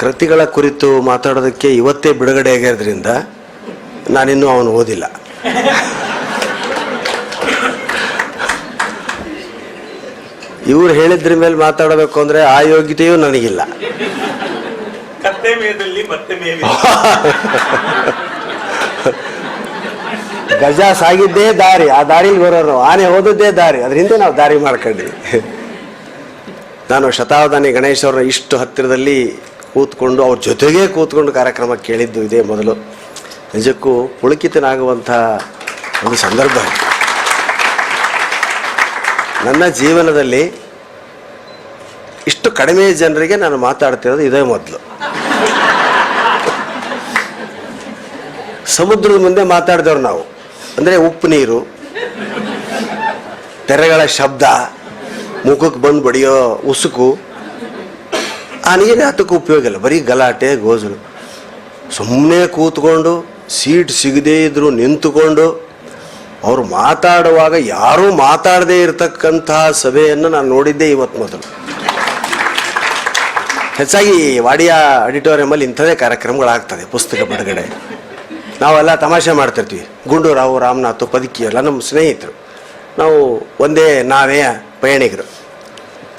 ಕೃತಿಗಳ ಕುರಿತು ಮಾತಾಡೋದಕ್ಕೆ ಇವತ್ತೇ ಬಿಡುಗಡೆ ಆಗಿರೋದ್ರಿಂದ ನಾನಿನ್ನೂ ಅವನು ಓದಿಲ್ಲ. ಇವ್ರು ಹೇಳಿದ್ರ ಮೇಲೆ ಮಾತಾಡಬೇಕು ಅಂದರೆ ಆ ಯೋಗ್ಯತೆಯೂ ನನಗಿಲ್ಲ. ಗಜ ಸಾಗಿದ್ದೇ ದಾರಿ, ಆ ದಾರಿಲಿ ಬರೋರು, ಆನೆ ಹೋದದ್ದೇ ದಾರಿ, ಅದ್ರ ಹಿಂದೆ ನಾವು ದಾರಿ ಮಾಡ್ಕೊಂಡ್ವಿ. ನಾನು ಶತಾವಧಾನಿ ಗಣೇಶ್ ಅವರ ಇಷ್ಟು ಹತ್ತಿರದಲ್ಲಿ ಕೂತ್ಕೊಂಡು ಅವ್ರ ಜೊತೆಗೇ ಕೂತ್ಕೊಂಡು ಕಾರ್ಯಕ್ರಮ ಕೇಳಿದ್ದು ಇದೇ ಮೊದಲು. ನಿಜಕ್ಕೂ ಪುಳಕಿತನಾಗುವಂಥ ಒಂದು ಸಂದರ್ಭ. ನನ್ನ ಜೀವನದಲ್ಲಿ ಇಷ್ಟು ಕಡಿಮೆ ಜನರಿಗೆ ನಾನು ಮಾತಾಡ್ತಿರೋದು ಇದೇ ಮೊದಲು. ಸಮುದ್ರದ ಮುಂದೆ ಮಾತಾಡಿದವ್ರು ನಾವು, ಅಂದರೆ ಉಪ್ಪು ನೀರು, ತೆರೆಗಳ ಶಬ್ದ, ಮುಖಕ್ಕೆ ಬಂದು ಬಡಿಯೋ ಉಸುಕು, ಆ ನೀರು ಹತ್ತಕ್ಕೆ ಉಪಯೋಗ ಇಲ್ಲ, ಬರೀ ಗಲಾಟೆ ಗೋಜಲು. ಸುಮ್ಮನೆ ಕೂತ್ಕೊಂಡು ಸೀಟ್ ಸಿಗದೇ ಇದ್ರು ನಿಂತುಕೊಂಡು ಅವರು ಮಾತಾಡುವಾಗ ಯಾರೂ ಮಾತಾಡದೇ ಇರತಕ್ಕಂತಹ ಸಭೆಯನ್ನು ನಾನು ನೋಡಿದ್ದೆ ಇವತ್ತು ಮೊದಲು. ಹೆಚ್ಚಾಗಿ ವಾಡಿಯಾ ಆಡಿಟೋರಿಯಮಲ್ಲಿ ಇಂಥದೇ ಕಾರ್ಯಕ್ರಮಗಳಾಗ್ತದೆ. ಪುಸ್ತಕ ಬಿಡುಗಡೆ ನಾವೆಲ್ಲ ತಮಾಷೆ ಮಾಡ್ತಿರ್ತೀವಿ. ಗುಂಡೂರಾವ್, ರಾಮನಾಥ್, ಪದಕಿ ಎಲ್ಲ ನಮ್ಮ ಸ್ನೇಹಿತರು. ನಾವು ಒಂದೇ ನಾವೇ ಪಯಣಿಗರು.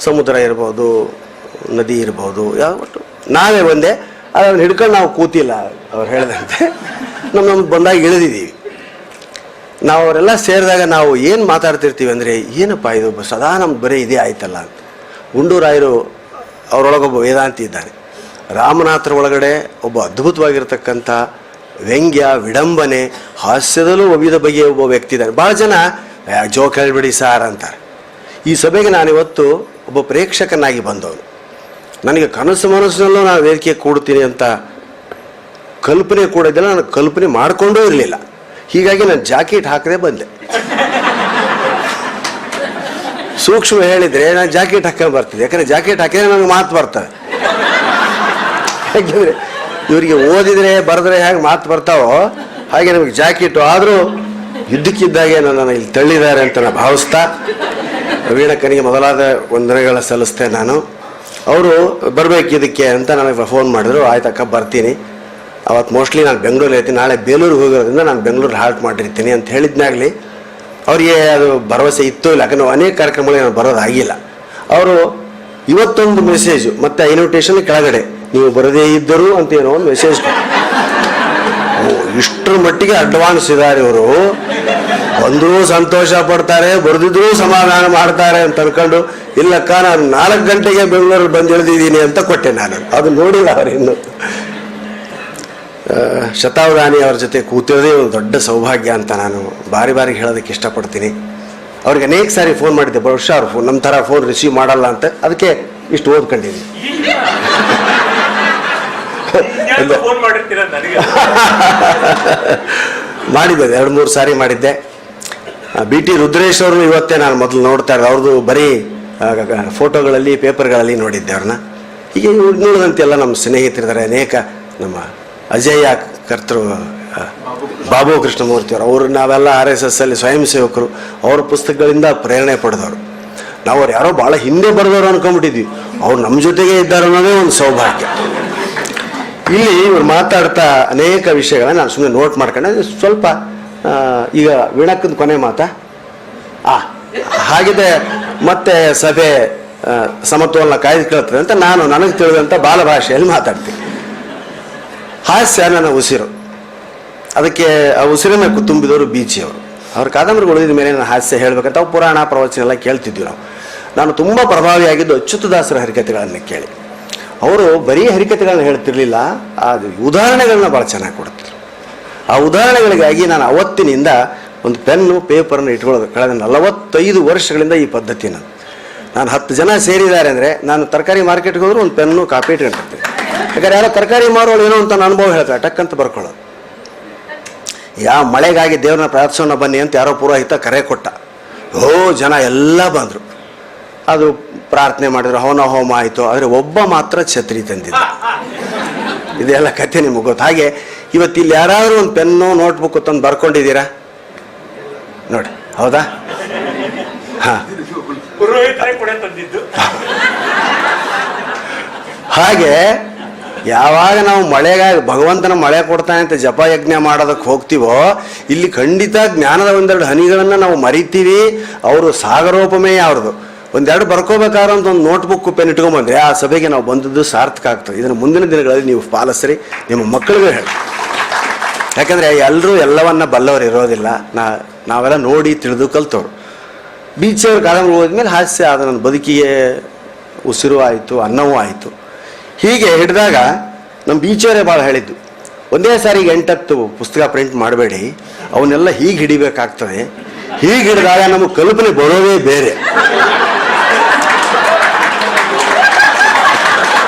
ಸಮುದ್ರ ಇರ್ಬೋದು, ನದಿ ಇರ್ಬೋದು, ಯಾವ ಒಟ್ಟು ನಾವೇ ಒಂದೇ. ಅದನ್ನು ಹಿಡ್ಕೊಂಡು ನಾವು ಕೂತಿಲ್ಲ, ಅವ್ರು ಹೇಳಿದಂತೆ ನಮ್ಮ ಬಂದಾಗ ಇಳಿದಿದ್ದೀವಿ. ನಾವು ಅವರೆಲ್ಲ ಸೇರಿದಾಗ ನಾವು ಏನು ಮಾತಾಡ್ತಿರ್ತೀವಿ ಅಂದರೆ, ಏನಪ್ಪ ಇದು ಸದಾ ನಮ್ಗೆ ಬರೀ ಇದೇ ಆಯ್ತಲ್ಲ ಅಂತ. ಗುಂಡೂರಾಯರು ಅವರೊಳಗೊಬ್ಬ ವೇದಾಂತಿ ಇದ್ದಾನೆ. ರಾಮನಾಥರ ಒಳಗಡೆ ಒಬ್ಬ ಅದ್ಭುತವಾಗಿರ್ತಕ್ಕಂಥ ವ್ಯಂಗ್ಯ, ವಿಡಂಬನೆ, ಹಾಸ್ಯದಲ್ಲೂ ಒಬ್ಬಿದ ಬಗೆಯ ಒಬ್ಬ ವ್ಯಕ್ತಿ ಇದ್ದಾನೆ. ಭಾಳ ಜನ ಜೋಕ್ ಹೇಳ್ಬಿಡಿ ಸಾರ್ ಅಂತಾರೆ. ಈ ಸಭೆಗೆ ನಾನಿವತ್ತು ಒಬ್ಬ ಪ್ರೇಕ್ಷಕನಾಗಿ ಬಂದವನು. ನನಗೆ ಕನಸು ಮನಸ್ಸಿನಲ್ಲೂ ನಾನು ವೇದಿಕೆ ಕೂಡ್ತೀನಿ ಅಂತ ಕಲ್ಪನೆ ಕೂಡ ಇದ್ದಿಲ್ಲ, ನಾನು ಕಲ್ಪನೆ ಮಾಡಿಕೊಂಡೂ ಇರಲಿಲ್ಲ. ಹೀಗಾಗಿ ನಾನು ಜಾಕೆಟ್ ಹಾಕದೆ ಬಂದೆ. ಸೂಕ್ಷ್ಮ ಹೇಳಿದರೆ ನಾನು ಜಾಕೆಟ್ ಹಾಕೊಂಡು ಬರ್ತಿದ್ದೆ, ಯಾಕಂದರೆ ಜಾಕೆಟ್ ಹಾಕಿದ್ರೆ ನನಗೆ ಮಾತು ಬರ್ತವೆ. ಯಾಕೆಂದರೆ ಇವರಿಗೆ ಓದಿದರೆ ಬರೆದ್ರೆ ಹೇಗೆ ಮಾತು ಬರ್ತಾವೋ ಹಾಗೆ ನಮಗೆ ಜಾಕೆಟು. ಆದರೂ ಯುದ್ಧಕ್ಕಿದ್ದಾಗೆ ನನ್ನನ್ನು ಇಲ್ಲಿ ತಳ್ಳಿದ್ದಾರೆ ಅಂತ ನಾನು ಭಾವಿಸ್ತಾ ವೀಣಕ್ಕನಿಗೆ ಮೊದಲಾದ ವಂದನೆಗಳ ಸಲ್ಲಿಸ್ತೆ ನಾನು. ಅವರು ಬರಬೇಕು ಇದಕ್ಕೆ ಅಂತ ನನಗೆ ಫೋನ್ ಮಾಡಿದ್ರು. ಆಯ್ತಕ್ಕ ಬರ್ತೀನಿ. ಅವತ್ತು ಮೋಸ್ಟ್ಲಿ ನಾನು ಬೆಂಗಳೂರಲ್ಲಿ ಇರ್ತೀನಿ, ನಾಳೆ ಬೇಲೂರಿಗೆ ಹೋಗಿರೋದ್ರಿಂದ ನಾನು ಬೆಂಗಳೂರು ಹಾಲ್ಟ್ ಮಾಡಿರ್ತೀನಿ ಅಂತ ಹೇಳಿದ್ನಾಗಲಿ ಅವರಿಗೆ ಅದು ಭರವಸೆ ಇತ್ತು ಇಲ್ಲ. ಯಾಕಂದ್ರೆ ಅನೇಕ ಕಾರ್ಯಕ್ರಮಗಳಿಗೆ ನಾನು ಬರೋದಾಗಿಲ್ಲ. ಅವರು ಇವತ್ತೊಂದು ಮೆಸೇಜು ಮತ್ತು ಇನ್ವಿಟೇಷನ್ ಕೆಳಗಡೆ ನೀವು ಬರದೇ ಇದ್ದರು ಅಂತ ಏನೋ ಒಂದು ಮೆಸೇಜ್. ಇಷ್ಟರ ಮಟ್ಟಿಗೆ ಅಡ್ವಾನ್ಸ್ ಇದ್ದಾರೆ ಇವರು. ಬಂದರೂ ಸಂತೋಷ ಪಡ್ತಾರೆ, ಬರೆದಿದ್ರೂ ಸಮಾಧಾನ ಮಾಡ್ತಾರೆ ಅಂತ ಅನ್ಕೊಂಡು, ಇಲ್ಲಕ್ಕ ನಾನು 4 ಗಂಟೆಗೆ ಬೆಂಗಳೂರಲ್ಲಿ ಬಂದು ಇಳಿದಿದ್ದೀನಿ ಅಂತ ಕೊಟ್ಟೆ ನಾನು. ಅದು ನೋಡಿಲ್ಲ ಅವರಿನ್ನು. ಶತಾವಧಾನಿ ಅವ್ರ ಜೊತೆ ಕೂತಿರೋದೇ ಒಂದು ದೊಡ್ಡ ಸೌಭಾಗ್ಯ ಅಂತ ನಾನು ಬಾರಿ ಬಾರಿ ಹೇಳೋದಕ್ಕೆ ಇಷ್ಟಪಡ್ತೀನಿ. ಅವ್ರಿಗೆ ಅನೇಕ ಸಾರಿ ಫೋನ್ ಮಾಡಿದ್ದೆ, ಬಹುಶಃ ಅವ್ರು ನಮ್ಮ ಥರ ಫೋನ್ ರಿಸೀವ್ ಮಾಡಲ್ಲ ಅಂತ, ಅದಕ್ಕೆ ಇಷ್ಟು ಓದ್ಕೊಂಡಿದ್ದೀನಿ. ಮಾಡಿದ್ದೆ, 2-3 ಸಾರಿ ಮಾಡಿದ್ದೆ. BT ರುದ್ರೇಶ್ ಅವರು ಇವತ್ತೇ ನಾನು ಮೊದಲು ನೋಡ್ತಾ ಇರೋದು. ಅವ್ರದ್ದು ಬರೀ ಫೋಟೋಗಳಲ್ಲಿ, ಪೇಪರ್ಗಳಲ್ಲಿ ನೋಡಿದ್ದೆ ಅವ್ರನ್ನ. ಈಗ ನೋಡಿದಂತೆಲ್ಲ ನಮ್ಮ ಸ್ನೇಹಿತರಿದ್ದಾರೆ ಅನೇಕ. ನಮ್ಮ ಅಜಯ್ಯ ಕರ್ತರು ಬಾಬು ಕೃಷ್ಣಮೂರ್ತಿಯವರು, ಅವರು ನಾವೆಲ್ಲ RSS ಅಲ್ಲಿ ಸ್ವಯಂ ಸೇವಕರು. ಅವ್ರ ಪುಸ್ತಕಗಳಿಂದ ಪ್ರೇರಣೆ ಪಡೆದವರು. ನಾವು ಅವ್ರು ಯಾರೋ ಭಾಳ ಹಿಂದೆ ಬರೆದವರು ಅನ್ಕೊಂಡ್ಬಿಟ್ಟಿದ್ವಿ. ಅವ್ರು ನಮ್ಮ ಜೊತೆಗೆ ಇದ್ದಾರೆ ಅನ್ನೋದೇ ಒಂದು ಸೌಭಾಗ್ಯ. ಇಲ್ಲಿ ಇವ್ರು ಮಾತಾಡ್ತಾ ಅನೇಕ ವಿಷಯಗಳನ್ನ ನಾನು ಸುಮ್ಮನೆ ನೋಟ್ ಮಾಡ್ಕೊಂಡೆ. ಸ್ವಲ್ಪ ಈಗ ವೀಣಕ್ಕದ ಕೊನೆ ಮಾತಾ ಹಾಗಿದೆ. ಮತ್ತೆ ಸಭೆ ಸಮತೋಲನ ಕಾಯ್ದುಕೊಳ್ತದೆ ಅಂತ ನಾನು ನನಗೆ ತಿಳಿದಂಥ ಬಾಲಭಾಷೆಯಲ್ಲಿ ಮಾತಾಡ್ತೀನಿ. ಹಾಸ್ಯ ನನ್ನ ಉಸಿರು. ಅದಕ್ಕೆ ಆ ಉಸಿರನ್ನ ತುಂಬಿದವರು ಬೀಚಿಯವರು. ಅವ್ರ ಕಾದಂಬರಿಗಳು ಉಳಿದ ಮೇಲೆ ನಾನು ಹಾಸ್ಯ ಹೇಳಬೇಕಂತ ಅವು ಪುರಾಣ ಪ್ರವಚನ ಎಲ್ಲ ಕೇಳ್ತಿದ್ವಿ ನಾವು. ನಾನು ತುಂಬ ಪ್ರಭಾವಿಯಾಗಿದ್ದು ಅಚ್ಯುತದಾಸರ ಹರಿಕಥೆಗಳನ್ನು ಕೇಳಿ. ಅವರು ಬರೀ ಹರಿಕಥೆಗಳನ್ನ ಹೇಳ್ತಿರ್ಲಿಲ್ಲ, ಆ ಉದಾಹರಣೆಗಳನ್ನ ಭಾಳ ಚೆನ್ನಾಗಿ ಕೊಡ್ತಿದ್ರು. ಆ ಉದಾಹರಣೆಗಳಿಗಾಗಿ ನಾನು ಅವತ್ತಿನಿಂದ ಒಂದು ಪೆನ್ನು ಪೇಪರನ್ನು ಇಟ್ಕೊಳ್ಳೋದು. ಕಳೆದ 45 ವರ್ಷಗಳಿಂದ ಈ ಪದ್ಧತಿ ನಾನು 10 ಜನ ಸೇರಿದ್ದಾರೆ ಅಂದರೆ ನಾನು ತರಕಾರಿ ಮಾರ್ಕೆಟ್ಗೆ ಹೋದ್ರು ಒಂದು ಪೆನ್ನು ಕಾಪಿ ಇಟ್ಕೊಂಡಿರ್ತೀನಿ. ಯಾಕಂದ್ರೆ ಯಾರೋ ತರಕಾರಿ ಮಾರೋಳು ಏನೋ ಅಂತ ಅನುಭವ ಹೇಳ್ತಾರೆ, ಟಕ್ಕಂತ ಬರ್ಕೊಳ್ಳೋದು. ಯಾವ ಮಳೆಗಾಗಿ ದೇವ್ರನ್ನ ಪ್ರಾರ್ಥಿಸೋಣ ಬನ್ನಿ ಅಂತ ಯಾರೋ ಪುರೋಹಿತ ಕರೆ ಕೊಟ್ಟ. ಜನ ಎಲ್ಲ ಬಂದರು. ಅದು ಪ್ರಾರ್ಥನೆ ಮಾಡಿದ್ರು, ಹವನ ಹೋಮ ಆಯಿತು. ಆದರೆ ಒಬ್ಬ ಮಾತ್ರ ಛತ್ರಿ ತಂದಿದ್ದ. ಇದೆಲ್ಲ ಕಥೆ ನಿಮಗೆ ಗೊತ್ತು. ಹಾಗೆ ಇವತ್ತು ಇಲ್ಲಿ ಯಾರಾದರೂ ಒಂದು ಪೆನ್ನು ನೋಟ್ಬುಕ್ ತಂದು ಬರ್ಕೊಂಡಿದ್ದೀರಾ ನೋಡಿ? ಹೌದಾ? ಹಾಂ, ಹಾಗೆ ಯಾವಾಗ ನಾವು ಮಳೆಗಾಗಿ ಭಗವಂತನ ಮಳೆ ಕೊಡ್ತಾನೆ ಅಂತ ಜಪ ಯಜ್ಞ ಮಾಡೋದಕ್ಕೆ ಹೋಗ್ತೀವೋ, ಇಲ್ಲಿ ಖಂಡಿತ ಜ್ಞಾನದ ಒಂದೆರಡು ಹನಿಗಳನ್ನು ನಾವು ಮರಿತೀವಿ. ಅವರು ಸಾಗರೋಪಮೇಯ ಅವ್ರದ್ದು. ಒಂದೆರಡು ಬರ್ಕೋಬೇಕಾದ್ರೆ ಅಂತ ಒಂದು ನೋಟ್ಬುಕ್ ಪೆನ್ ಇಟ್ಕೊಂಡ್ಬಂದ್ರೆ ಆ ಸಭೆಗೆ ನಾವು ಬಂದದ್ದು ಸಾರ್ಥಕ ಆಗ್ತದೆ. ಇದನ್ನು ಮುಂದಿನ ದಿನಗಳಲ್ಲಿ ನೀವು ಪಾಲಿಸ್ರಿ, ನಿಮ್ಮ ಮಕ್ಕಳಿಗೂ ಹೇಳಿ. ಯಾಕಂದರೆ ಎಲ್ಲರೂ ಎಲ್ಲವನ್ನ ಬಲ್ಲವರು ಇರೋದಿಲ್ಲ. ನಾವೆಲ್ಲ ನೋಡಿ ತಿಳಿದು ಕಲ್ತವ್ರು. ಬೀಚವ್ರ ಕಾದಂಬರಿ ಹೋದ್ಮೇಲೆ ಹಾಸ್ಯ ಅದು ನನ್ನ ಬದುಕಿಗೆ ಉಸಿರು ಆಯಿತು, ಅನ್ನವೂ ಆಯಿತು. ಹೀಗೆ ಹಿಡಿದಾಗ ನಮ್ಮ ಬೀಚವರೇ ಭಾಳ ಹೇಳಿದ್ದು, ಒಂದೇ ಸಾರಿಗೆ 8-10 ಪುಸ್ತಕ ಪ್ರಿಂಟ್ ಮಾಡಬೇಡಿ, ಅವನ್ನೆಲ್ಲ ಹೀಗೆ ಹಿಡಿಬೇಕಾಗ್ತದೆ. ಹೀಗೆ ಹಿಡಿದಾಗ ನಮಗೆ ಕಲ್ಪನೆ ಬರೋದೇ ಬೇರೆ.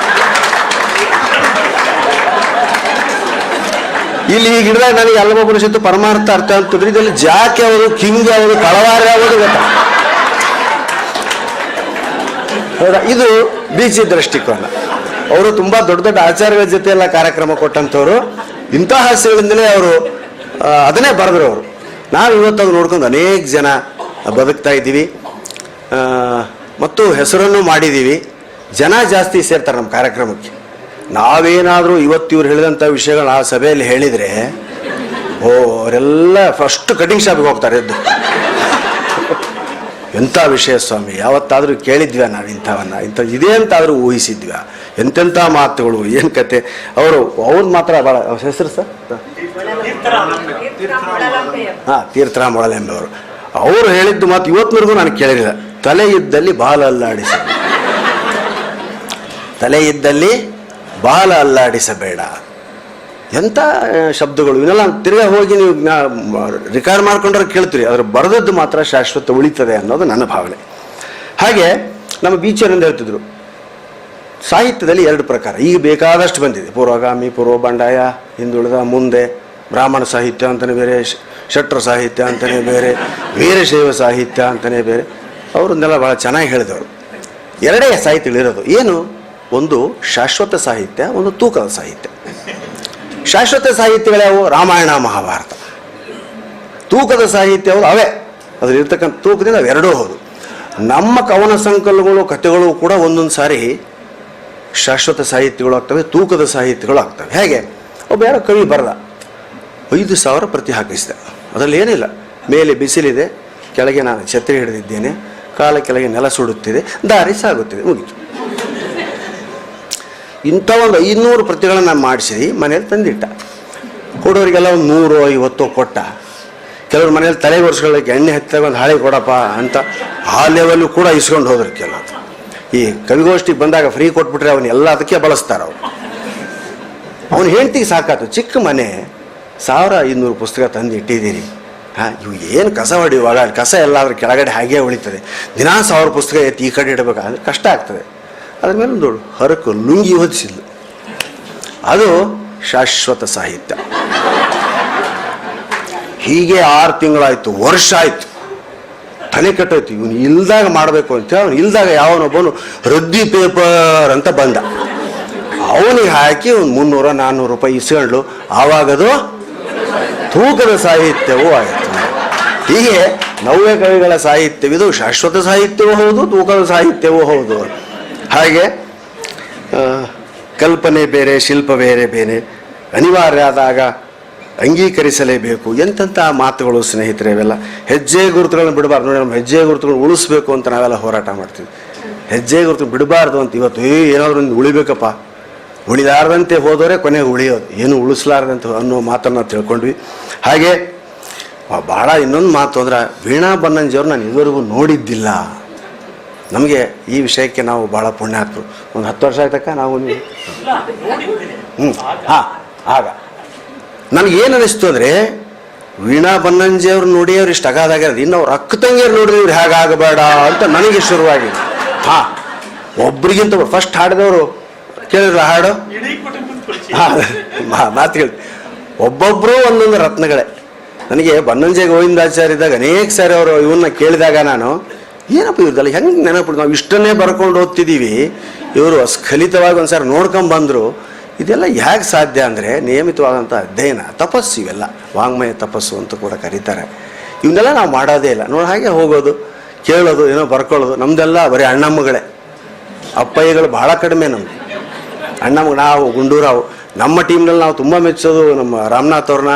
ಇಲ್ಲಿ ಹೀಗೆ ಹಿಡಿದಾಗ ನನಗೆ ಎಲ್ಲೊಬ್ಬನಿಸಿತ್ತು ಪರಮಾರ್ಥ ಅರ್ಥ ಅಂತಂದ್ರೆ ಇದರಲ್ಲಿ ಜಾಕ್ ಯಾವುದು, ಕಿಂಗ್ ಯಾವುದು, ಕಳವಾರ ಯಾವುದು ಗೊತ್ತ. ಇದು ಬೀಚಿ ದೃಷ್ಟಿಕೋನ. ಅವರು ತುಂಬ ದೊಡ್ಡ ದೊಡ್ಡ ಆಚಾರ್ಯಗಳ ಜೊತೆ ಎಲ್ಲ ಕಾರ್ಯಕ್ರಮ ಕೊಟ್ಟಂಥವ್ರು. ಇಂಥ ಹಾಸ್ಯಗಳಿಂದಲೇ ಅವರು ಅದನ್ನೇ ಬರೆದ್ರು ಅವರು. ನಾವು ಇವತ್ತು ನೋಡ್ಕೊಂಡು ಅನೇಕ ಜನ ಬದುಕ್ತಾ ಇದ್ದೀವಿ ಮತ್ತು ಹೆಸರನ್ನು ಮಾಡಿದ್ದೀವಿ. ಜನ ಜಾಸ್ತಿ ಸೇರ್ತಾರೆ ನಮ್ಮ ಕಾರ್ಯಕ್ರಮಕ್ಕೆ. ನಾವೇನಾದರೂ ಇವತ್ತು ಇವ್ರು ಹೇಳಿದಂಥ ವಿಷಯಗಳು ಆ ಸಭೆಯಲ್ಲಿ ಹೇಳಿದರೆ ಅವರೆಲ್ಲ ಫಸ್ಟ್ ಕಟಿಂಗ್ ಶಾಪಿಗೆ ಹೋಗ್ತಾರೆ ಎದ್ದು. ಎಂಥ ವಿಷಯ ಸ್ವಾಮಿ, ಯಾವತ್ತಾದರೂ ಕೇಳಿದ್ವಿ ನಾವು ಇಂಥ ಇದೆ ಅಂತಾದರೂ ಊಹಿಸಿದ್ವಿ? ಎಂತೆಂಥ ಮಾತುಗಳು, ಏನು ಕತೆ. ಅವ್ರು ಮಾತ್ರ ಭಾಳ ಹೆಸರು ಸರ್ ತೀರ್ಥರಾಮ್ ಮೊಳಲೆಂಬೆ ಅವರು ಹೇಳಿದ್ದು ಮಾತು ಇವತ್ತಿನವರೆಗೂ ನಾನು ಕೇಳಿಲ್ಲ. ತಲೆ ಇದ್ದಲ್ಲಿ ಬಾಲ ಅಲ್ಲಾಡಿಸ, ತಲೆ ಇದ್ದಲ್ಲಿ ಬಾಲ ಅಲ್ಲಾಡಿಸಬೇಡ. ಎಂಥ ಶಬ್ದಗಳು ಇವನ್ನೆಲ್ಲ ತಿರ್ಗಾ ಹೋಗಿ ನೀವು ರೆಕಾರ್ಡ್ ಮಾಡ್ಕೊಂಡ್ರೆ ಕೇಳ್ತೀರಿ. ಅದ್ರ ಬರೆದದ್ದು ಮಾತ್ರ ಶಾಶ್ವತ ಉಳಿತದೆ ಅನ್ನೋದು ನನ್ನ ಭಾವನೆ. ಹಾಗೆ ನಮ್ಮ ಬೀಚರಿಂದ ಹೇಳ್ತಿದ್ರು, ಸಾಹಿತ್ಯದಲ್ಲಿ 2 ಪ್ರಕಾರ ಈಗ ಬೇಕಾದಷ್ಟು ಬಂದಿದೆ. ಪೂರ್ವಗಾಮಿ, ಪೂರ್ವ ಬಂಡಾಯ, ಹಿಂದುಳಿದ, ಮುಂದೆ, ಬ್ರಾಹ್ಮಣ ಸಾಹಿತ್ಯ ಅಂತಲೇ ಬೇರೆ, ಶಟ್ರ ಸಾಹಿತ್ಯ ಅಂತಲೇ ಬೇರೆ, ವೀರಶೈವ ಸಾಹಿತ್ಯ ಅಂತಲೇ ಬೇರೆ. ಅವರನ್ನೆಲ್ಲ ಭಾಳ ಚೆನ್ನಾಗಿ ಹೇಳಿದವರು. 2 ಸಾಹಿತ್ಯಗಳಿರೋದು. ಏನು? ಒಂದು ಶಾಶ್ವತ ಸಾಹಿತ್ಯ, ಒಂದು ತೂಕದ ಸಾಹಿತ್ಯ. ಶಾಶ್ವತ ಸಾಹಿತ್ಯಗಳ್ಯಾವು? ರಾಮಾಯಣ, ಮಹಾಭಾರತ. ತೂಕದ ಸಾಹಿತ್ಯವು ಅವೇ, ಅದರಲ್ಲಿರ್ತಕ್ಕಂಥ ತೂಕದಿಂದ ಅವೆರಡೂ ಹೌದು. ನಮ್ಮ ಕವನ ಸಂಕಲನಗಳು, ಕಥೆಗಳು ಕೂಡ ಒಂದೊಂದು ಸಾರಿ ಶಾಶ್ವತ ಸಾಹಿತ್ಯಗಳು ಆಗ್ತವೆ, ತೂಕದ ಸಾಹಿತ್ಯಗಳು ಆಗ್ತವೆ. ಹೇಗೆ? ಒಬ್ಬ ಯಾರೋ ಕವಿ ಬರೆದ, 5,000 ಪ್ರತಿ ಹಾಕಿಸಿದ. ಅದರಲ್ಲಿ ಏನಿಲ್ಲ, ಮೇಲೆ ಬಿಸಿಲಿದೆ, ಕೆಳಗೆ ನಾನು ಛತ್ರಿ ಹಿಡಿದಿದ್ದೇನೆ, ಕಾಲ ಕೆಳಗೆ ನೆಲ ಸುಡುತ್ತಿದೆ, ದಾರಿ ಸಾಗುತ್ತಿದೆ, ಮುಗಿತು. ಇಂಥ ಒಂದು 500 ಪ್ರತಿಗಳನ್ನು ಮಾಡಿಸಿ ಮನೇಲಿ ತಂದಿಟ್ಟ. ಕೊಡೋರಿಗೆಲ್ಲ ಒಂದು 100-50 ಕೊಟ್ಟ. ಕೆಲವ್ರು ಮನೇಲಿ ತಲೆ ವರ್ಷಗಳಿಗೆ ಎಣ್ಣೆ ಹತ್ತಿದಾಗ ಒಂದು ಹಾಳೆ ಕೊಡಪ್ಪ ಅಂತ ಆ ಲೆವೆಲ್ಲು ಕೂಡ ಇಸ್ಕೊಂಡು ಹೋದ್ರು. ಕೆಲವರು ಈ ಕವಿಗೋಷ್ಠಿಗೆ ಬಂದಾಗ ಫ್ರೀ ಕೊಟ್ಬಿಟ್ರೆ ಅವನ್ನೆಲ್ಲ ಅದಕ್ಕೆ ಬಳಸ್ತಾರೆ ಅವರು. ಅವನು ಹೆಂಡ್ತಿಗೆ ಸಾಕಾತು, ಚಿಕ್ಕ ಮನೆ, 1500 ಪುಸ್ತಕ ತಂದು ಇಟ್ಟಿದ್ದೀರಿ, ಇವು ಏನು ಕಸ ಹೊಡೆಯುವಾಗ ಕಸ ಎಲ್ಲಾದ್ರೂ ಕೆಳಗಡೆ ಹಾಗೇ ಉಳಿತದೆ. ದಿನಾ 1000 ಪುಸ್ತಕ ಎತ್ತಿ ಈ ಕಡೆ ಇಡಬೇಕಾದ್ರೆ ಕಷ್ಟ ಆಗ್ತದೆ. ಅದ್ರ ಮೇಲೆ ಒಂದು ಹರಕು ಲುಂಗಿ ಹೊದಿಸಿದ್ಲು. ಅದು ಶಾಶ್ವತ ಸಾಹಿತ್ಯ. ಹೀಗೆ 6 ತಿಂಗಳಾಯ್ತು, ವರ್ಷ ಆಯ್ತು, ತಲೆ ಕೆಟ್ಟೋಯ್ತು. ಇವನು ಇಲ್ದಾಗ ಮಾಡಬೇಕು ಅಂತ. ಅವನು ಇಲ್ದಾಗ ಯಾವನೊಬ್ಬನು ರದ್ದಿ ಪೇಪರ್ ಅಂತ ಬಂದ, ಅವನಿಗೆ ಹಾಕಿ ಒಂದು 300-400 ರೂಪಾಯಿ ಇಸ್ಕೊಂಡ್ಲು. ಆವಾಗದು ತೂಕದ ಸಾಹಿತ್ಯವೂ ಆಯಿತು. ಹೀಗೆ ನವ್ಯ ಕವಿಗಳ ಸಾಹಿತ್ಯವಿದು ಶಾಶ್ವತ ಸಾಹಿತ್ಯವೂ ಹೌದು, ತೂಕದ ಸಾಹಿತ್ಯವೂ ಹೌದು. ಹಾಗೆ ಕಲ್ಪನೆ ಬೇರೆ, ಶಿಲ್ಪ ಬೇರೆ ಬೇರೆ, ಅನಿವಾರ್ಯ ಆದಾಗ ಅಂಗೀಕರಿಸಲೇಬೇಕು. ಎಂತೆಂಥ ಮಾತುಗಳು ಸ್ನೇಹಿತರೆ ಇವೆಲ್ಲ. ಹೆಜ್ಜೆ ಗುರುತುಗಳನ್ನು ಬಿಡಬಾರ್ದು. ನೋಡಿ, ನಮ್ಮ ಹೆಜ್ಜೆ ಗುರುತುಗಳು ಉಳಿಸ್ಬೇಕು ಅಂತ ನಾವೆಲ್ಲ ಹೋರಾಟ ಮಾಡ್ತೀವಿ. ಹೆಜ್ಜೆ ಗುರುತು ಬಿಡಬಾರ್ದು ಅಂತ. ಇವತ್ತು ಏನಾದರೂ ಒಂದು ಉಳಿಬೇಕಪ್ಪ, ಉಳಿಲಾರ್ದಂತೆ ಹೋದವರೇ ಕೊನೆಗೆ ಉಳಿಯೋದು, ಏನು ಉಳಿಸ್ಲಾರ್ದಂತೆ ಅನ್ನೋ ಮಾತನ್ನು ತಿಳ್ಕೊಂಡ್ವಿ. ಹಾಗೆ ಭಾಳ ಇನ್ನೊಂದು ಮಾತು ಅಂದ್ರೆ, ವೀಣಾ ಬನ್ನಂಜಿಯವ್ರು ನಾನು ಇದುವರೆಗೂ ನೋಡಿದ್ದಿಲ್ಲ. ನಮಗೆ ಈ ವಿಷಯಕ್ಕೆ ನಾವು ಭಾಳ ಪುಣ್ಯಾತ್ಮರು. ಒಂದು 10 ವರ್ಷ ಆಯ್ತಕ್ಕ ನಾವು ಆಗ ನನಗೇನು ಅನ್ನಿಸ್ತು ಅಂದರೆ, ವೀಣಾ ಬನ್ನಂಜಿಯವ್ರು ನೋಡಿ ಅವ್ರು ಇಷ್ಟು ಅಗಾದಾಗ್ಯದ, ಇನ್ನು ಅವ್ರು ಅಕ್ಕ ತಂಗಿಯರು ನೋಡಿದ್ರೆ ಇವ್ರು ಹೇಗಾಗಬೇಡ ಅಂತ ನನಗೆ ಶುರುವಾಗಿದೆ. ಒಬ್ರಿಗಿಂತ ಫಸ್ಟ್ ಹಾಡಿದವರು ಕೇಳಿದ್ರ ಹಾಡು ಮಾತು ಕೇಳಿ, ಒಬ್ಬೊಬ್ಬರು ಒಂದೊಂದು ರತ್ನಗಳೇ. ನನಗೆ ಬನ್ನಂಜೆ ಗೋವಿಂದಾಚಾರ್ಯ ಇದ್ದಾಗ ಅನೇಕ ಸಾರಿ ಅವರು ಇವನ್ನ ಕೇಳಿದಾಗ ನಾನು, ಏನಪ್ಪ ಇವ್ರದಲ್ಲ ಹೆಂಗೆ ನೆನಪು, ನಾವು ಇಷ್ಟನ್ನೇ ಬರ್ಕೊಂಡು ಓದ್ತಿದ್ದೀವಿ, ಇವರು ಸ್ಖಲಿತವಾಗಿ ಒಂದು ಸಾರಿ ನೋಡ್ಕೊಂಬಂದರು. ಇದೆಲ್ಲ ಹೇಗೆ ಸಾಧ್ಯ ಅಂದರೆ ನಿಯಮಿತವಾದಂಥ ಅಧ್ಯಯನ, ತಪಸ್ಸು, ಇವೆಲ್ಲ ವಾಂಗ್ಮಯ ತಪಸ್ಸು ಅಂತ ಕೂಡ ಕರೀತಾರೆ. ಇವನ್ನೆಲ್ಲ ನಾವು ಮಾಡೋದೇ ಇಲ್ಲ. ನೋಡಿ, ಹಾಗೆ ಹೋಗೋದು, ಕೇಳೋದು, ಏನೋ ಬರ್ಕೊಳ್ಳೋದು. ನಮ್ಮದೆಲ್ಲ ಬರೀ ಅಣ್ಣಮ್ಮಗಳೇ, ಅಪ್ಪಯ್ಯಗಳು ಭಾಳ ಕಡಿಮೆ. ನಮ್ಮದು ಅಣ್ಣಮ್ಮಗೆ ನಾವು ಗುಂಡೂರಾವ್, ನಮ್ಮ ಟೀಮ್ನಲ್ಲಿ ನಾವು ತುಂಬ ಮೆಚ್ಚೋದು ನಮ್ಮ ರಾಮನಾಥ್ ಅವ್ರನ್ನ,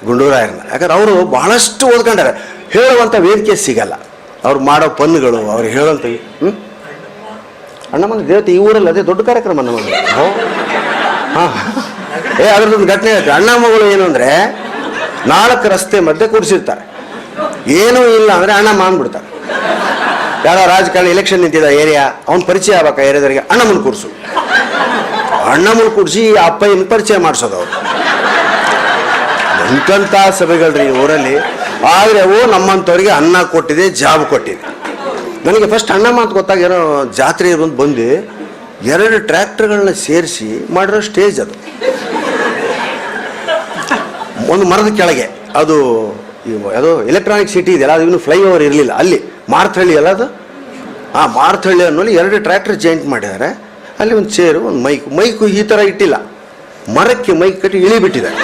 ಗುಂಡೂರಾಯರನ್ನ. ಯಾಕಂದ್ರೆ ಅವರು ಬಹಳಷ್ಟು ಓದ್ಕೊಂಡಾರೆ, ಹೇಳುವಂಥ ವೇದಿಕೆ ಸಿಗಲ್ಲ. ಅವ್ರು ಮಾಡೋ ಪನ್ನುಗಳು, ಅವ್ರು ಹೇಳೋಂಥ ಅಣ್ಣಮ್ಮನ ದೇವತೆ ಈ ಊರಲ್ಲಿ ಅದೇ ದೊಡ್ಡ ಕಾರ್ಯಕ್ರಮ ಅಣ್ಣಮ್ಮನ. ಹಾಂ, ಅದ್ರದ್ದೊಂದು ಘಟನೆ ಹೇಳ್ತಾರೆ. ಅಣ್ಣಮ್ಮಗಳು ಏನು ಅಂದರೆ 4 ರಸ್ತೆ ಮಧ್ಯೆ ಕೂಡಿಸಿರ್ತಾರೆ, ಏನೂ ಇಲ್ಲ ಅಂದರೆ ಅಣ್ಣಮ್ಮ ಅಂದ್ಬಿಡ್ತಾರೆ. ಯಾರೋ ರಾಜಕಾರಣ ಎಲೆಕ್ಷನ್ ನಿಂತಿದ್ದ ಏರಿಯಾ, ಅವ್ನ ಪರಿಚಯ ಆಗ್ಬೇಕು ಏರಿಯಾದವರಿಗೆ, ಅಣ್ಣಮ್ಮನ ಕೂರಿಸು, ಅಣ್ಣಮ್ಮನ ಕೂರಿಸಿ ಅಪ್ಪಯ್ಯನ ಪರಿಚಯ ಮಾಡಿಸೋದು ಅವರು. ಎಂಥ ಸಭೆಗಳ್ರಿ ಊರಲ್ಲಿ. ಆದರೆ ಅವು ನಮ್ಮಂಥವ್ರಿಗೆ ಅನ್ನ ಕೊಟ್ಟಿದೆ, ಜಾಬ್ ಕೊಟ್ಟಿದೆ. ನನಗೆ ಫಸ್ಟ್ ಅಣ್ಣಮ್ಮ ಅಂತ ಗೊತ್ತಾಗ ಏನೋ ಜಾತ್ರೆ ಬಂದು 2 ಟ್ರ್ಯಾಕ್ಟರ್ಗಳನ್ನ ಸೇರಿಸಿ ಮಾಡಿರೋ ಸ್ಟೇಜ್ ಅದು. ಒಂದು ಮರದ ಕೆಳಗೆ, ಅದು ಯಾವುದೋ ಎಲೆಕ್ಟ್ರಾನಿಕ್ ಸಿಟಿ ಇದೆಯಲ್ಲ, ಅದು ಇನ್ನೂ ಫ್ಲೈಓವರ್ ಇರಲಿಲ್ಲ ಅಲ್ಲಿ, ಮಾರ್ತಹಳ್ಳಿ ಅಲ್ಲ ಅದು. ಮಾರ್ತಹಳ್ಳಿ ಅನ್ನೋಲ್ಲಿ 2 ಟ್ರ್ಯಾಕ್ಟರ್ ಜಾಯಿಂಟ್ ಮಾಡಿದ್ದಾರೆ. ಅಲ್ಲಿ ಒಂದು ಚೇರು, ಒಂದು ಮೈಕು ಈ ಥರ ಇಟ್ಟಿಲ್ಲ, ಮರಕ್ಕೆ ಮೈಕ್ ಕಟ್ಟಿ ಇಳಿಬಿಟ್ಟಿದ್ದಾರೆ.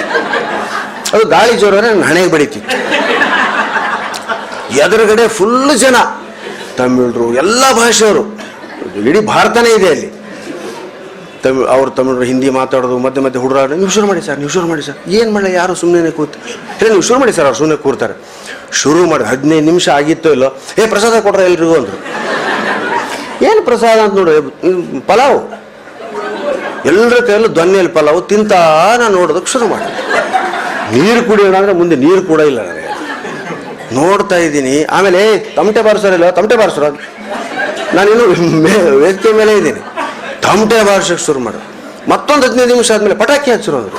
ಅದು ಗಾಳಿ ಜೋರಾದ್ರೆ ನನ್ನ ಹಣೆಗೆ ಬಡಿತಿತ್ತು. ಎದುರುಗಡೆ ಫುಲ್ ಜನ, ತಮಿಳರು, ಎಲ್ಲ ಭಾಷೆಯವರು, ಇಡೀ ಭಾರತನೇ ಇದೆ ಅಲ್ಲಿ. ತಮಿಳರು ಹಿಂದಿ ಮಾತಾಡೋದು, ಮಧ್ಯೆ ಮಧ್ಯೆ ಹುಡುಗರು, ನೀವು ಶುರು ಮಾಡಿ ಸರ್, ನೀವು ಶುರು ಮಾಡಿ ಸರ್. ಏನು ಮಾಡಲಿ, ಯಾರು ಸುಮ್ಮನೆ ಕೂತು, ನೀವು ಶುರು ಮಾಡಿ ಸರ್. ಅವ್ರು ಸುಮ್ಮನೆ ಕೂರ್ತಾರೆ. ಶುರು ಮಾಡಿ 15 ನಿಮಿಷ ಆಗಿತ್ತೋ ಇಲ್ಲೋ, ಪ್ರಸಾದ ಕೊಡ್ರೆ ಎಲ್ರಿಗೂ ಅಂದರು. ಏನು ಪ್ರಸಾದ ಅಂತ ನೋಡಿ, ಪಲಾವು, ಎಲ್ಲರ ಕೈಯಲ್ಲೂ ದೊನ್ನೆಯಲ್ಲಿ ಪಲಾವು ತಿಂತಾ ನಾನು ನೋಡೋದಕ್ಕೆ ಶುರು ಮಾಡಿ. ನೀರು ಕುಡಿಯೋಣ ಅಂದರೆ ಮುಂದೆ ನೀರು ಕೂಡ ಇಲ್ಲ ನನಗೆ. ನೋಡ್ತಾ ಇದ್ದೀನಿ. ಆಮೇಲೆ ತಮಟೆ ಬಾರಿಸೋರಿಲ್ಲ, ತಮಟೆ ಬಾರಿಸೋರು, ನಾನಿನ್ನು ವೇದಿಕೆ ಮೇಲೆ ಇದ್ದೀನಿ. ತಮಟೆ ಬಾರಿಸೋಕ್ಕೆ ಶುರು ಮಾಡೋದು. ಮತ್ತೊಂದು 15 ನಿಮಿಷ ಆದಮೇಲೆ ಪಟಾಕಿ ಹಚ್ಚಿರು ಅಂದರು.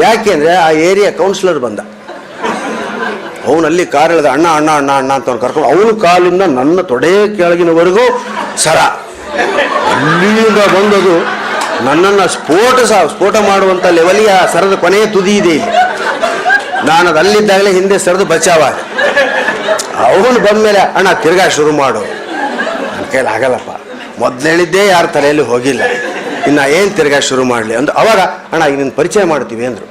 ಯಾಕೆ ಅಂದರೆ ಆ ಏರಿಯಾ ಕೌನ್ಸಿಲರ್ ಬಂದ. ಅವನಲ್ಲಿ ಕಾರ್ ಹೇಳಿದ, ಅಣ್ಣ ಅಣ್ಣ ಅಣ್ಣ ಅಣ್ಣ ಅಂತ ಅವ್ನು ಕರ್ಕೊಂಡು, ಅವನು ಕಾಲಿಂದ ನನ್ನ ತೊಡೆ ಕೆಳಗಿನವರೆಗೂ ಸರ, ಅಲ್ಲಿಂದ ಬಂದದು ನನ್ನನ್ನು ಸ್ಫೋಟ ಮಾಡುವಂಥ ಲೆವೆಲ್ಗೆ ಆ ಸರದ ಕೊನೆಯ ತುದಿ ಇದೆ ಇಲ್ಲಿ. ನಾನು ಅದು ಅಲ್ಲಿದ್ದಾಗಲೇ ಹಿಂದೆ ಸರಿದು ಬಚಾವಾದ. ಅವನು ಬಂದಮೇಲೆ, ಅಣ್ಣ ತಿರ್ಗಾ ಶುರು ಮಾಡು. ನನ್ನ ಕೈಲಿ ಆಗಲ್ಲಪ್ಪ, ಮೊದಲು ಹೇಳಿದ್ದೇ ಯಾರ ತಲೆಯಲ್ಲಿ ಹೋಗಿಲ್ಲ, ಇನ್ನು ಏನು ತಿರ್ಗಾ ಶುರು ಮಾಡಲಿ ಅಂದು. ಅವಾಗ ಅಣ್ಣ ಈಗ ನಿನ್ನ ಪರಿಚಯ ಮಾಡ್ತೀವಿ ಅಂದರು.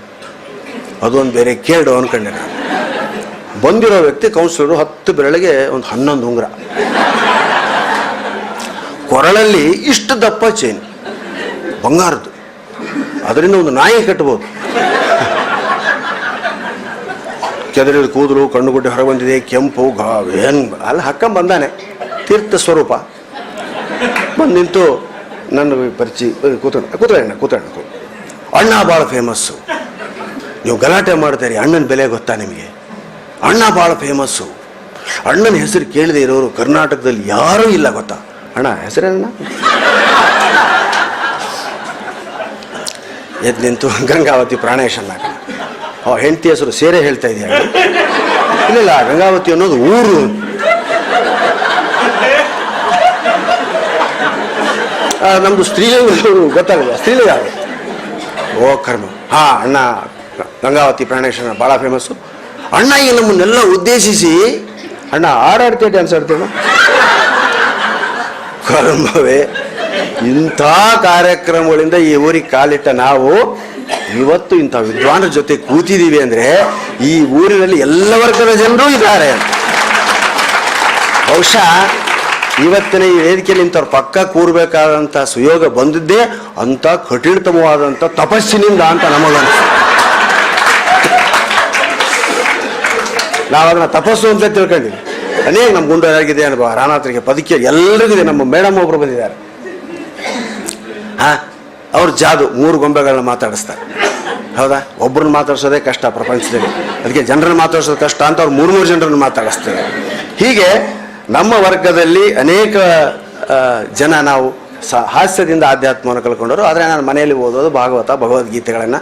ಅದೊಂದು ಬೇರೆ ಕೇಳು ಅನ್ಕೊಂಡೆ ನಾನು. ಬಂದಿರೋ ವ್ಯಕ್ತಿ ಕೌನ್ಸಿಲರು, 10 ಬೆರಳಿಗೆ ಒಂದು 11 ಉಂಗುರ, ಕೊರಳಲ್ಲಿ ಇಷ್ಟು ದಪ್ಪ ಚೈನ್, ಬಂಗಾರದ್ದು, ಅದರಿಂದ ಒಂದು ನಾಯಿ ಕಟ್ಬೋದು. ಕೆದರಿದ ಕೂದಲು, ಕಣ್ಣುಗುಡ್ಡೆ ಹೊರ ಬಂದಿದೆ, ಕೆಂಪು ಏನು ಅಲ್ಲಿ ಹಾಕೊಂಬಂದಾನೆ. ತೀರ್ಥ ಸ್ವರೂಪ ಬಂದು ನಿಂತು ನನ್ನ ಪರಿಚಯ, ಕೂತಣ್ಣ ಅಣ್ಣ ಭಾಳ ಫೇಮಸ್ಸು, ನೀವು ಗಲಾಟೆ ಮಾಡ್ತೀರಿ, ಅಣ್ಣನ ಬೆಲೆ ಗೊತ್ತಾ ನಿಮಗೆ? ಅಣ್ಣ ಭಾಳ ಫೇಮಸ್ಸು, ಅಣ್ಣನ ಹೆಸರು ಕೇಳದೆ ಇರೋರು ಕರ್ನಾಟಕದಲ್ಲಿ ಯಾರೂ ಇಲ್ಲ ಗೊತ್ತಾ? ಅಣ್ಣ ಹೆಸರೇನ? ಎದ್ದು ನಿಂತು ಗಂಗಾವತಿ ಪ್ರಾಣೇಶ್ ಅಣ್ಣ, ಹೆಂಡತಿ ಹೆಸರು ಸೇರೆ ಹೇಳ್ತಾ ಇದೆಯಾ? ಇಲ್ಲ, ಗಂಗಾವತಿ ಅನ್ನೋದು ಊರು. ನಮ್ಮದು ಸ್ತ್ರೀಲಿಂಗ ಗೊತ್ತಾಗಲ್ಲ, ಸ್ತ್ರೀಲಿಂಗ. ಓ ಕರ್ಮ. ಅಣ್ಣ ಗಂಗಾವತಿ ಪ್ರಾಣೇಶನ ಭಾಳ ಫೇಮಸ್ಸು. ಅಣ್ಣ ಈಗ ನಮ್ಮನ್ನೆಲ್ಲ ಉದ್ದೇಶಿಸಿ, ಅಣ್ಣ ಆಡಾಡ್ತೇ ಡ್ಯಾನ್ಸ್ ಆಡ್ತೇವೆ. ಕರ್ಮವೇ, ಇಂಥ ಕಾರ್ಯಕ್ರಮಗಳಿಂದ ಈ ಊರಿಗೆ ಕಾಲಿಟ್ಟ ನಾವು ಇವತ್ತು ಇಂಥ ವಿದ್ವಾನರ ಜೊತೆ ಕೂತಿದ್ದೀವಿ ಅಂದರೆ ಈ ಊರಿನಲ್ಲಿ ಎಲ್ಲ ವರ್ಗದ ಜನರು ಇದ್ದಾರೆ. ಬಹುಶಃ ಇವತ್ತಿನ ಈ ವೇದಿಕೆಯಲ್ಲಿ ಇಂಥವ್ರ ಪಕ್ಕ ಕೂರ್ಬೇಕಾದಂಥ ಸುಯೋಗ ಬಂದಿದ್ದೇ ಅಂಥ ಕಠಿಣತಮವಾದಂಥ ತಪಸ್ಸಿನಿಂದ ಅಂತ ನಮಗನ್ನಿಸ್ತು. ನಾವು ಅದನ್ನು ತಪಸ್ಸು ಅಂತ ತಿಳ್ಕೊಂಡಿದ್ವಿ. ಅನೇಕ ನಮ್ಮ ಗುಂಡಾಗಿದೆ ಅನುಭವ, ರಾನಾಥರಿಗೆ ಪದಕಿ ಎಲ್ಲರಿಗಿದೆ. ನಮ್ಮ ಮೇಡಮ್ ಒಬ್ರು ಬಂದಿದ್ದಾರೆ, ಅವ್ರು ಜಾದು 3 ಗೊಂಬೆಗಳನ್ನ ಮಾತಾಡಿಸ್ತಾರೆ. ಹೌದಾ? ಒಬ್ಬರನ್ನ ಮಾತಾಡ್ಸೋದೇ ಕಷ್ಟ ಪ್ರಪಂಚದಲ್ಲಿ, ಅದಕ್ಕೆ ಜನರನ್ನು ಮಾತಾಡ್ಸೋದು ಕಷ್ಟ ಅಂತ ಅವ್ರು 3 ಜನರನ್ನು ಮಾತಾಡಿಸ್ತಾರೆ. ಹೀಗೆ ನಮ್ಮ ವರ್ಗದಲ್ಲಿ ಅನೇಕ ಜನ ನಾವು ಹಾಸ್ಯದಿಂದ ಆಧ್ಯಾತ್ಮವನ್ನು ಕಳ್ಕೊಂಡವರು. ಆದರೆ ನಾನು ಮನೆಯಲ್ಲಿ ಓದೋದು ಭಾಗವತ, ಭಗವದ್ಗೀತೆಗಳನ್ನು,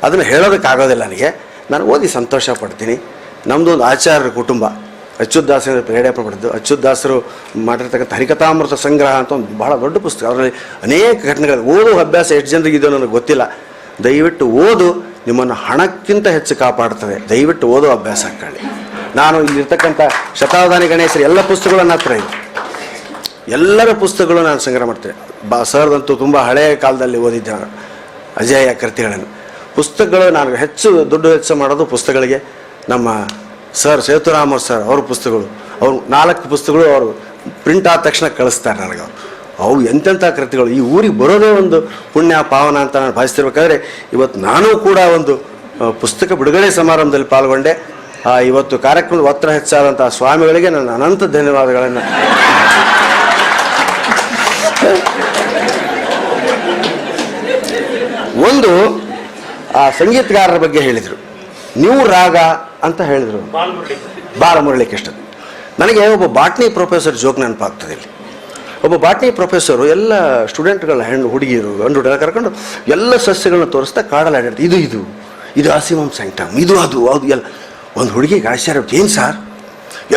ಅದನ್ನು ಹೇಳೋದಕ್ಕಾಗೋದಿಲ್ಲ ನನಗೆ. ನಾನು ಓದಿ ಸಂತೋಷ ಪಡ್ತೀನಿ. ನಮ್ಮದು ಒಂದು ಆಚಾರ್ಯರ ಕುಟುಂಬ, ಅಚ್ಯುತದಾಸರು ಪ್ರೇರೇಪ ಪಡೆದು, ಅಚ್ಯುತದಾಸರು ಮಾಡಿರ್ತಕ್ಕಂಥ ಹರಿಕಥಾಮೃತ ಸಂಗ್ರಹ ಅಂತ ಒಂದು ಬಹಳ ದೊಡ್ಡ ಪುಸ್ತಕ. ಅದರಲ್ಲಿ ಅನೇಕ ಘಟನೆಗಳು. ಓದೋ ಅಭ್ಯಾಸ ಎಷ್ಟು ಜನರಿಗೆ ಇದೆಯೋ ನನಗೆ ಗೊತ್ತಿಲ್ಲ. ದಯವಿಟ್ಟು ಓದು, ನಿಮ್ಮನ್ನು ಹಣಕ್ಕಿಂತ ಹೆಚ್ಚು ಕಾಪಾಡ್ತದೆ. ದಯವಿಟ್ಟು ಓದೋ ಅಭ್ಯಾಸ ಹಾಕೊಳ್ಳಿ. ನಾನು ಇಲ್ಲಿರ್ತಕ್ಕಂಥ ಶತಾವಧಾನಿ ಗಣೇಶರು ಎಲ್ಲ ಪುಸ್ತಕಗಳು ನನ್ನ ಹತ್ರ ಇದೆ. ಎಲ್ಲರ ಪುಸ್ತಕಗಳು ನಾನು ಸಂಗ್ರಹ ಮಾಡ್ತೇನೆ. ಸರ್ದಂತೂ ತುಂಬ ಹಳೆಯ ಕಾಲದಲ್ಲಿ ಓದಿದ್ದೆ ನಾನು ಅಜೇಯ ಕೃತಿಗಳನ್ನು. ಪುಸ್ತಕಗಳು ನಾನು ಹೆಚ್ಚು ದುಡ್ಡು ವೆಚ್ಚ ಮಾಡೋದು ಪುಸ್ತಕಗಳಿಗೆ. ನಮ್ಮ ಸರ್ ಸೇತುರಾಮ ಸರ್ ಅವ್ರ ಪುಸ್ತಕಗಳು, ಅವರು 4 ಪುಸ್ತಕಗಳು ಅವರು ಪ್ರಿಂಟ್ ಆದ ತಕ್ಷಣ ಕಳಿಸ್ತಾರೆ ನನಗೆ. ಅವು ಎಂತೆಂಥ ಕೃತಿಗಳು. ಈ ಊರಿಗೆ ಬರೋದೇ ಒಂದು ಪುಣ್ಯ ಪಾವನ ಅಂತ ನಾನು ಭಾವಿಸ್ತಿರ್ಬೇಕಾದ್ರೆ ಇವತ್ತು ನಾನೂ ಕೂಡ ಒಂದು ಪುಸ್ತಕ ಬಿಡುಗಡೆ ಸಮಾರಂಭದಲ್ಲಿ ಪಾಲ್ಗೊಂಡೆ. ಇವತ್ತು ಕಾರ್ಯಕ್ರಮದ ಒತ್ತಡ ಹೆಚ್ಚಾದಂಥ ಸ್ವಾಮಿಗಳಿಗೆ ನನ್ನ ಅನಂತ ಧನ್ಯವಾದಗಳನ್ನು. ಒಂದು ಆ ಸಂಗೀತಗಾರರ ಬಗ್ಗೆ ಹೇಳಿದರು, ನೀವು ರಾಗ ಅಂತ ಹೇಳಿದರು, ಬಾಲಮುರಳಿಕೃಷ್ಣ. ನನಗೆ ಒಬ್ಬ ಬಾಟ್ನಿ ಪ್ರೊಫೆಸರ್ ಜೋಕ್ ನೆನಪಾಗ್ತದೆ. ಇಲ್ಲಿ ಒಬ್ಬ ಬಾಟ್ನಿ ಪ್ರೊಫೆಸರು ಎಲ್ಲ ಸ್ಟೂಡೆಂಟ್ಗಳ ಹುಡುಗಿಯರು ಗಂಡು ಹುಡುಗ ಕರ್ಕೊಂಡು ಎಲ್ಲ ಸಸ್ಯಗಳನ್ನ ತೋರಿಸ್ತಾ ಕಾಡಲ್ಲಿ ಆಡಿರ್ತಾರೆ. ಇದು ಆಸಿಮಮ್ ಸ್ಯಾಂಕ್ಟಮ್, ಇದು ಅದು ಎಲ್ಲ. ಒಂದು ಹುಡುಗಿಗೆ ಆಶ್ಚರ್ಯ, ಏನು ಸಾರ್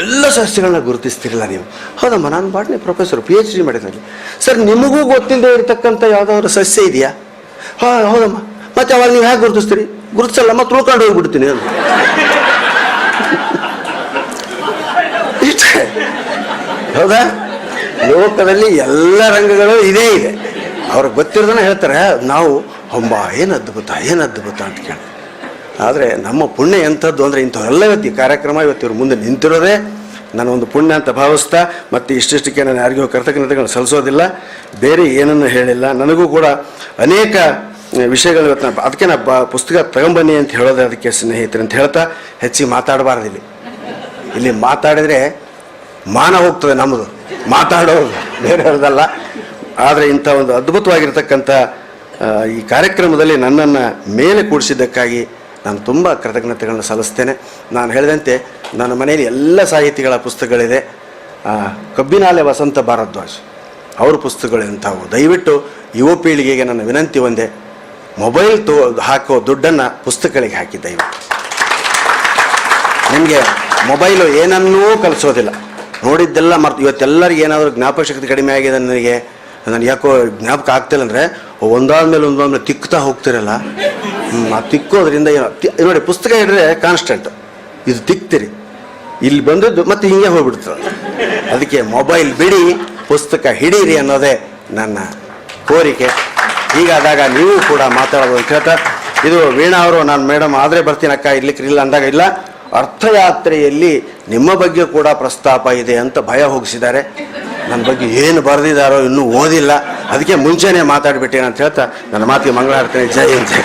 ಎಲ್ಲ ಸಸ್ಯಗಳನ್ನ ಗುರುತಿಸ್ತಿರಲ್ಲ ನೀವು? ಹೌದಮ್ಮ, ನಾನು ಬಾಟ್ನಿ ಪ್ರೊಫೆಸರ್, PhD ಮಾಡಿದ್ನಲ್ಲಿ. ಸರ್, ನಿಮಗೂ ಗೊತ್ತಿಲ್ಲದೆ ಇರತಕ್ಕಂಥ ಯಾವುದಾದ್ರು ಸಸ್ಯ ಇದೆಯಾ? ಹೌದಮ್ಮ. ಮತ್ತೆ ಅವಾಗ ನೀವು ಹೇಗೆ ಗುರುತಿಸ್ತೀರಿ? ಗುರುತಿಸಲ್ಲ, ಮತ್ತೆ ಉಳ್ಕೊಂಡು ಹೋಗ್ಬಿಡ್ತೀನಿ ಅಂತ. ಇಷ್ಟೇ ಹೌದಾ? ಲೋಕದಲ್ಲಿ ಎಲ್ಲ ರಂಗಗಳು ಇದೇ ಇದೆ. ಅವ್ರಿಗೆ ಗೊತ್ತಿರೋದನ್ನ ಹೇಳ್ತಾರೆ. ನಾವು ಏನು ಅದ್ಭುತ ಅಂತ ಕೇಳಿ. ಆದರೆ ನಮ್ಮ ಪುಣ್ಯ ಎಂಥದ್ದು ಅಂದರೆ ಇಂಥವೆಲ್ಲ ಇವತ್ತು ಈ ಕಾರ್ಯಕ್ರಮ ಇವತ್ತು ಇವ್ರ ಮುಂದೆ ನಿಂತಿರೋದೇ ನನ್ನ ಒಂದು ಪುಣ್ಯ ಅಂತ ಭಾವಿಸ್ತಾ, ಮತ್ತು ಇಷ್ಟಿಷ್ಟಕ್ಕೆ ನಾನು ಯಾರಿಗೂ ಕೃತಜ್ಞತೆಗಳನ್ನು ಸಲ್ಲಿಸೋದಿಲ್ಲ, ಬೇರೆ ಏನನ್ನು ಹೇಳಿಲ್ಲ. ನನಗೂ ಕೂಡ ಅನೇಕ ವಿಷಯಗಳು ಇವತ್ತು ಅದಕ್ಕೆ ನಾ ಪುಸ್ತಕ ತಗೊಂಬನ್ನಿ ಅಂತ ಹೇಳೋದು ಅದಕ್ಕೆ ಸ್ನೇಹಿತರು ಅಂತ ಹೇಳ್ತಾ ಹೆಚ್ಚಿಗೆ ಮಾತಾಡಬಾರ್ದು. ಇಲ್ಲಿ ಮಾತಾಡಿದರೆ ಮಾನ ಹೋಗ್ತದೆ ನಮ್ಮದು, ಮಾತಾಡೋದು ಬೇರೆಯವ್ರದಲ್ಲ. ಆದರೆ ಇಂಥ ಒಂದು ಅದ್ಭುತವಾಗಿರ್ತಕ್ಕಂಥ ಈ ಕಾರ್ಯಕ್ರಮದಲ್ಲಿ ನನ್ನನ್ನು ಮೇಲೆ ಕೂಡಿಸಿದ್ದಕ್ಕಾಗಿ ನಾನು ತುಂಬ ಕೃತಜ್ಞತೆಗಳನ್ನು ಸಲ್ಲಿಸ್ತೇನೆ. ನಾನು ಹೇಳಿದಂತೆ ನನ್ನ ಮನೆಯಲ್ಲಿ ಎಲ್ಲ ಸಾಹಿತಿಗಳ ಪುಸ್ತಕಗಳಿದೆ. ಕಬ್ಬಿನಾಲೆ ವಸಂತ ಭಾರದ್ವಾಜ್ ಅವ್ರ ಪುಸ್ತಕಗಳಂಥವು. ದಯವಿಟ್ಟು ಯುವ ಪೀಳಿಗೆಗೆ ನನ್ನ ವಿನಂತಿ ಒಂದೇ, ಮೊಬೈಲ್ ಹಾಕೋ ದುಡ್ಡನ್ನು ಪುಸ್ತಕಗಳಿಗೆ ಹಾಕಿ. ದಯವಿಟ್ಟು ನಿಮಗೆ ಮೊಬೈಲು ಏನನ್ನೂ ಕಲಿಸೋದಿಲ್ಲ, ನೋಡಿದ್ದೆಲ್ಲ ಮರ್ತು. ಇವತ್ತೆಲ್ಲರಿಗೆ ಏನಾದರೂ ಜ್ಞಾಪಕಶಕ್ತಿ ಕಡಿಮೆ ಆಗಿದೆ ನನಗೆ ಯಾಕೋ ಜ್ಞಾಪಕ ಆಗ್ತಿಲ್ಲ ಅಂದರೆ ಒಂದಾದ್ಮೇಲೆ ತಿಕ್ತಾ ಹೋಗ್ತಿರಲ್ಲ. ಆ ತಿಕ್ಕೋದ್ರಿಂದ ಏನೋ ನೋಡಿ, ಪುಸ್ತಕ ಹಿಡಿದ್ರೆ ಕಾನ್ಸ್ಟೆಂಟ್, ಇದು ತಿಕ್ತಿರಿ, ಇಲ್ಲಿ ಬಂದದ್ದು ಮತ್ತೆ ಹಿಂಗೆ ಹೋಗ್ಬಿಡ್ತದೆ. ಅದಕ್ಕೆ ಮೊಬೈಲ್ ಬಿಡಿ, ಪುಸ್ತಕ ಹಿಡೀರಿ ಅನ್ನೋದೇ ನನ್ನ ಕೋರಿಕೆ. ಹೀಗಾದಾಗ ನೀವು ಕೂಡ ಮಾತಾಡೋದು ಅಂತ ಹೇಳ್ತಾ, ಇದು ವೀಣಾ ಅವರು, ನಾನು ಮೇಡಮ್ ಆದರೆ ಬರ್ತೀನಿ ಅಕ್ಕ, ಇರ್ಲಿಕ್ಕಿಲ್ಲ ಅಂದಾಗ ಇಲ್ಲ, ಅರ್ಥಯಾತ್ರೆಯಲ್ಲಿ ನಿಮ್ಮ ಬಗ್ಗೆ ಕೂಡ ಪ್ರಸ್ತಾಪ ಇದೆ ಅಂತ ಭಯ ಹೋಗಿಸಿದ್ದಾರೆ. ನನ್ನ ಬಗ್ಗೆ ಏನು ಬರೆದಿದ್ದಾರೋ ಇನ್ನೂ ಓದಿಲ್ಲ, ಅದಕ್ಕೆ ಮುಂಚೆನೇ ಮಾತಾಡಿಬಿಟ್ಟೇನೆ ಅಂತ ಹೇಳ್ತಾ ನನ್ನ ಮಾತಿಗೆ ಮಂಗಳ ಹಾಡ್ತೇನೆ. ಜೈ ಹಿಂದ್.